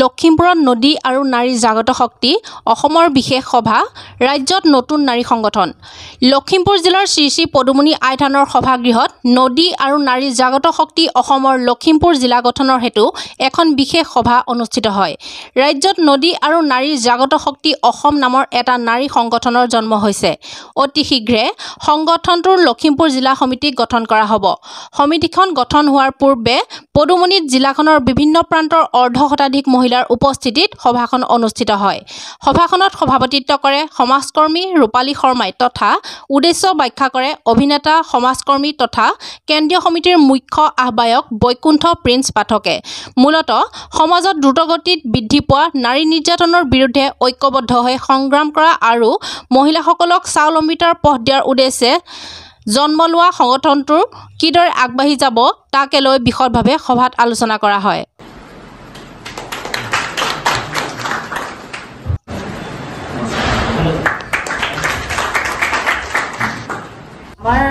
লখিমপুৰত নদী আৰু নাৰী জাগত শক্তি অসমৰ বিশেষ সভা ৰাজ্যত নতুন নাৰী সংগঠন লখিমপুৰ জিলাৰ শ্ৰী পদুমণি আই থানৰ সভাগৃহত নদী আৰু নাৰী জাগত শক্তি অসমৰ লখিমপুৰ জিলা গঠনৰ হেতু এখন বিশেষ সভা অনুষ্ঠিত হয়। ৰাজ্যত নদী আৰু নাৰী জাগত শক্তি অসম নামৰ এটা নাৰী সংগঠনৰ জন্ম হৈছে। অতি শীঘ্ৰে সংগঠনটোৰ লখিমপুৰ জিলা সমিতি গঠন কৰা হ'ব। সমিতিখন গঠন হোৱাৰ পূৰ্বে পদুমণিত জিলাখনৰ বিভিন্ন প্ৰান্তৰ অৰ্ধ শতাধিক মহিলাৰ উপস্থিতিত সভাখন অনুষ্ঠিত হয়। সভাখনত সভাপতিত্ব কৰে সমাজকৰ্মী ৰূপালী শৰ্মাই তথা উদ্দেশ্য ব্যাখ্যা কৰে অভিনেতা সমাজকৰ্মী তথা কেন্দ্ৰীয় সমিতিৰ মুখ্য আহ্বায়ক বৈকুণ্ঠ প্ৰিন্স পাঠকে। মূলতঃ সমাজত দ্ৰুতগতিত বৃদ্ধি পোৱা নাৰী নিৰ্যাতনৰ বিৰুদ্ধে ঐক্যবদ্ধ হৈ সংগ্ৰাম কৰা আৰু মহিলাসকলক স্বাৱলম্বিতাৰ পথ দিয়াৰ উদ্দেশ্যে জন্ম লোৱা সংগঠনটোৰ কিদৰে আগবাঢ়ি যাব তাকে লৈ বিশদভাৱে সভাত আলোচনা কৰা হয়। আমাৰ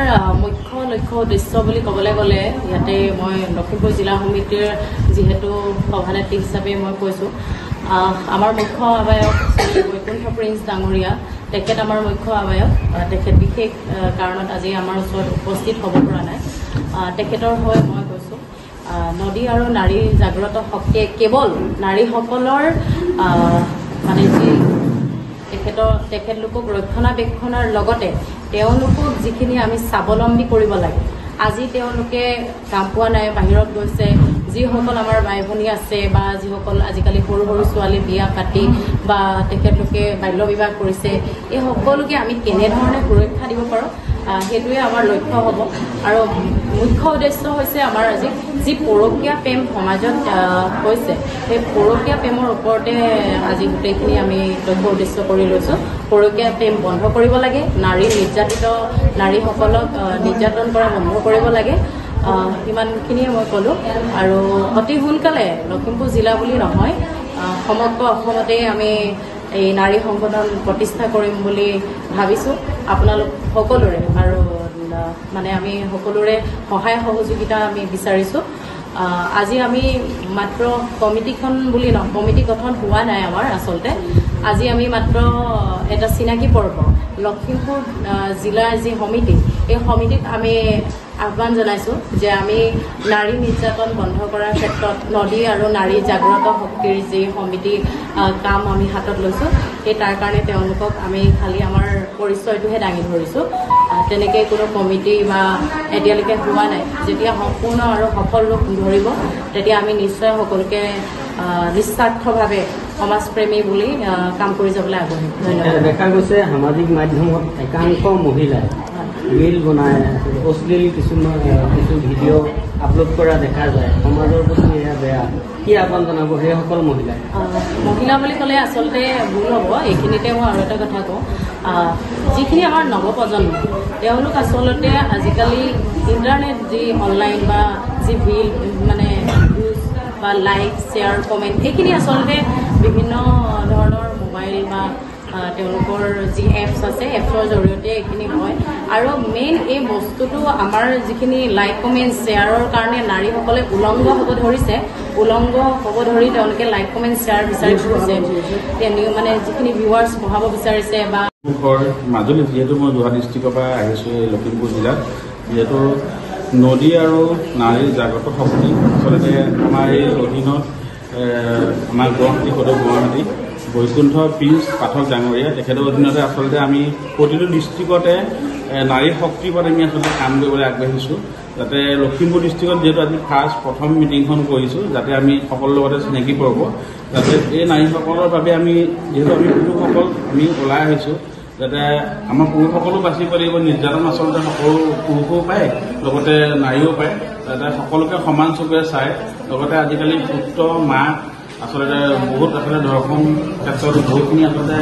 মুখ্য লক্ষ্য উদ্দেশ্য বুলি ক'বলৈ গ'লে ইয়াতে মই লখিমপুৰ জিলা সমিতিৰ যিহেতু সভানেত্ৰী হিচাপে মই কৈছোঁ, আমাৰ মুখ্য আহ্বায়ক বৈকুণ্ঠ প্ৰিন্স ডাঙৰীয়া তেখেত আমাৰ মুখ্য আহ্বায়ক। তেখেত বিশেষ কাৰণত আজি আমাৰ ওচৰত উপস্থিত হ'ব পৰা নাই। তেখেতৰ হৈ মই কৈছোঁ নদী আৰু নাৰী জাগ্ৰত শক্তিয়ে কেৱল নাৰীসকলৰ মানে যি তেখেতলোকক ৰক্ষণাবেক্ষণৰ লগতে তেওঁলোকক যিখিনি আমি স্বাৱলম্বী কৰিব লাগে। আজি তেওঁলোকে কাম পোৱা নাই, বাহিৰত গৈছে। যিসকল আমাৰ বাই ভনী আছে বা যিসকল আজিকালি সৰু সৰু ছোৱালী বিয়া পাতি বা তেখেতলোকে বাল্য বিবাহ কৰিছে, এই সকলোকে আমি কেনেধৰণে সুৰক্ষা দিব পাৰোঁ সেইটোৱে আমাৰ লক্ষ্য হ'ব। আৰু মুখ্য উদ্দেশ্য হৈছে আমাৰ আজি যি পৰকীয়া প্ৰেম সমাজত হৈছে, সেই পৰকীয়া প্ৰেমৰ ওপৰতে আজি গোটেইখিনি আমি লক্ষ্য উদ্দেশ্য কৰি লৈছোঁ। পৰকীয়া প্ৰেম বন্ধ কৰিব লাগে, নাৰী নিৰ্যাতিত নাৰীসকলক নিৰ্যাতন কৰা বন্ধ কৰিব লাগে। সিমানখিনিয়ে মই ক'লোঁ। আৰু অতি সোনকালে লখিমপুৰ জিলা বুলি নহয়, সমগ্ৰ অসমতে আমি এই নাৰী সংগঠন প্ৰতিষ্ঠা কৰিম বুলি ভাবিছোঁ। আপোনালোক সকলোৰে আৰু মানে আমি সকলোৰে সহায় সহযোগিতা আমি বিচাৰিছোঁ। আজি আমি মাত্ৰ কমিটিখন বুলি নহয়, কমিটি গঠন হোৱা নাই আমাৰ আচলতে। আজি আমি মাত্ৰ এটা চিনাকি পৰ্ব লখিমপুৰ জিলাৰ যি সমিতি, এই সমিতিত আমি আহ্বান জনাইছোঁ যে আমি নাৰী নিৰ্যাতন বন্ধ কৰাৰ ক্ষেত্ৰত নদী আৰু নাৰী জাগ্ৰত শক্তিৰ যি সমিতি কাম আমি হাতত লৈছোঁ, সেই তাৰ কাৰণে তেওঁলোকক আমি খালি আমাৰ পৰিচয়টোহে দাঙি ধৰিছোঁ। তেনেকৈ কোনো কমিটি বা এতিয়ালৈকে হোৱা নাই। যেতিয়া সম্পূৰ্ণ আৰু সফল ৰূপ ধৰিব তেতিয়া আমি নিশ্চয় সকলোকে নিস্বাৰ্থভাৱে সমাজপ্ৰেমী বুলি কাম কৰি যাবলৈ আগ্ৰহী। ধন্যবাদ। দেখা গৈছে সামাজিক মাধ্যমত একাংশ মহিলাই ৰীল বনাই অশ্লীল কিছু ভিডিঅ' আপলোড কৰা দেখা যায়। সমাজৰ প্ৰতি এয়া বেয়া। কি আহ্বান জনাব সেইসকল মহিলাই? মহিলা বুলি ক'লে আচলতে ভুল হ'ব। এইখিনিতে মই আৰু এটা কথা কওঁ, যিখিনি আমাৰ নৱপ্ৰজন্ম তেওঁলোক আচলতে আজিকালি ইণ্টাৰনেট যি অনলাইন বা যি মানে ভিউজ বা লাইক শ্বেয়াৰ কমেণ্ট এইখিনি আচলতে বিভিন্ন ধৰণৰ মোবাইল বা তেওঁলোকৰ যি এপছ আছে, এপছৰ জৰিয়তে এইখিনি হয়। আৰু মেইন এই বস্তুটো আমাৰ যিখিনি লাইক কমেণ্ট শ্বেয়াৰৰ কাৰণে নাৰীসকলে উলংঘ হ'ব ধৰিছে। উলংঘ হ'ব ধৰি তেওঁলোকে লাইক কমেণ্ট শ্বেয়াৰ বিচাৰি ফুৰিছে, মানে যিখিনি ভিউৱাৰ্ছ বঢ়াব বিচাৰিছে। বা মাজুলী যিহেতু মই যোৰহাট ডিষ্ট্ৰিক্টৰ পৰা আহিছোঁ এই লখিমপুৰ জিলাত, যিহেতু নদী আৰু নাৰীৰ জাগ্ৰত শক্তি আচলতে আমাৰ এই অধীনত আমাৰ গুৱাহাটী সদৌ গুৱাহাটী বৈকুণ্ঠ প্ৰিন্স পাঠক ডাঙৰীয়া তেখেতৰ অধীনতে আচলতে আমি প্ৰতিটো ডিষ্ট্ৰিক্টতে নাৰী শক্তিৰ ওপৰত আমি আচলতে কাম কৰিবলৈ আগবাঢ়িছোঁ। যাতে লখিমপুৰ ডিষ্ট্ৰিক্টত যিহেতু আজি প্ৰথম মিটিংখন কৰিছোঁ, যাতে আমি সকলোৰ লগতে চিনাকি পৰব, যাতে এই নাৰীসকলৰ বাবে আমি যিহেতু আমি পুৰুষসকল আমি ওলাই আহিছোঁ, যাতে আমাৰ পুৰুষসকলো বাচিব লাগিব। নিৰ্যাতন আচলতে সকলো পুৰুষেও পায়, লগতে নাৰীও পায়। যাতে সকলোকে সমান চকুৰে চায়। লগতে আজিকালি পুত্ৰ মাক আচলতে বহুত ধৰ্ষণ ক্ষেত্ৰত বহুতখিনি আচলতে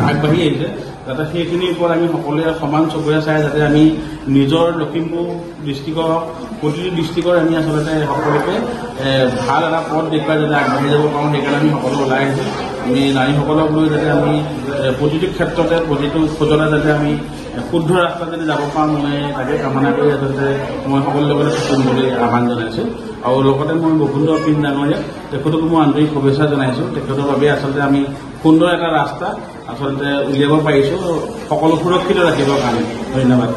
আগবাঢ়ি আহিছে। যাতে সেইখিনিৰ ওপৰত আমি সকলোৱে সমান চকুৰে চাই যাতে আমি নিজৰ লখিমপুৰ ডিষ্ট্ৰিক্টৰ প্ৰতিটো ডিষ্ট্ৰিক্টৰ আমি আচলতে সকলোকে ভাল এটা পথ দেখুৱাই যাতে আগবাঢ়ি যাব পাৰোঁ, সেইকাৰণে আমি সকলো ওলাই আহিছোঁ। আমি নাৰীসকলক লৈ যাতে আমি প্ৰতিটো ক্ষেত্ৰতে প্ৰতিটো খোজতে যাতে আমি শুদ্ধ ৰাস্তাত যদি যাব পাৰোঁ মই তাকে কামনা কৰি আচলতে মই সকলোৰে লগতে থাকিম বুলি আহ্বান জনাইছোঁ আৰু লগতে মই বসুন্ধৰ পিন ডাঙৰীয়া তেখেতকো মই আন্তৰিক শুভেচ্ছা জনাইছোঁ তেখেতৰ বাবে আচলতে আমি সুন্দৰ এটা ৰাস্তা আচলতে উলিয়াব পাৰিছোঁ সকলো সুৰক্ষিত ৰাখিবৰ কাৰণে ধন্যবাদ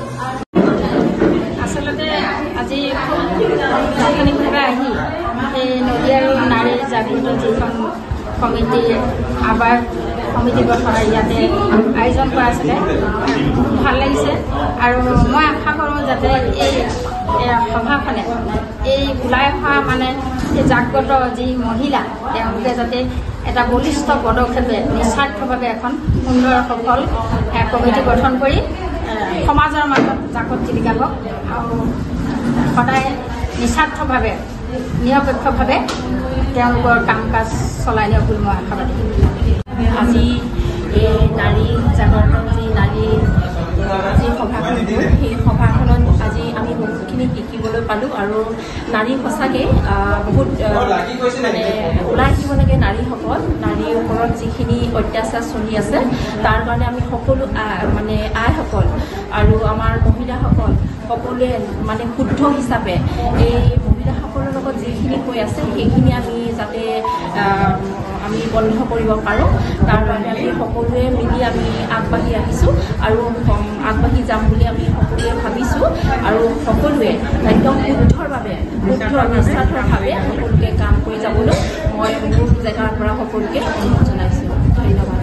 আচলতে আজি তাৎক্ষণিকভাৱে আহি এই নদী আৰু নাৰীৰ জাগৃত যিখন সমিতি আবাস সমিতি গঠনৰ ইয়াতে আয়োজন কৰা আছিলে ভাল লাগিছে আৰু মই আশা কৰোঁ যাতে এই সভাখনে এই ওলাই অহা মানে এই জাগ্ৰত যি মহিলা তেওঁলোকে যাতে এটা বলিষ্ঠ পদক্ষেপে নিস্বাৰ্থভাৱে এখন সুন্দৰ সফল কমিটি গঠন কৰি সমাজৰ মাজত জাকত জিলিকাব আৰু সদায় নিস্বাৰ্থভাৱে নিৰপেক্ষভাৱে তেওঁলোকৰ কাম কাজ চলাই নিয়ক বুলি মই আশাবাদী আজি এই নাৰী জাগৰণ যি সভাখন সেই সভাখনত আজি আমি বহুতখিনি শিকিবলৈ পালোঁ আৰু নাৰী সঁচাকৈ বহুত মানে ওলাই আহিব লাগে নাৰীসকল নাৰীৰ ওপৰত যিখিনি অত্যাচাৰ চলি আছে তাৰ কাৰণে আমি সকলো মানে আইসকল আৰু আমাৰ মহিলাসকল সকলোৱে মানে শুদ্ধ হিচাপে এই মহিলাসকলৰ লগত যিখিনি হৈ আছে সেইখিনি আমি যাতে আমি বন্ধ কৰিব পাৰোঁ তাৰ বাবে আমি সকলোৱে মিলি আমি আগবাঢ়ি আহিছোঁ আৰু আগবাঢ়ি যাম বুলি আমি সকলোৱে ভাবিছোঁ আৰু সকলোৱে একদম শুদ্ধভাৱে নিস্বাৰ্থভাৱে সকলোকে কাম কৰি যাবলৈ মই মোৰ জেগাৰ পৰা সকলোকে অনুৰোধ জনাইছোঁ ধন্যবাদ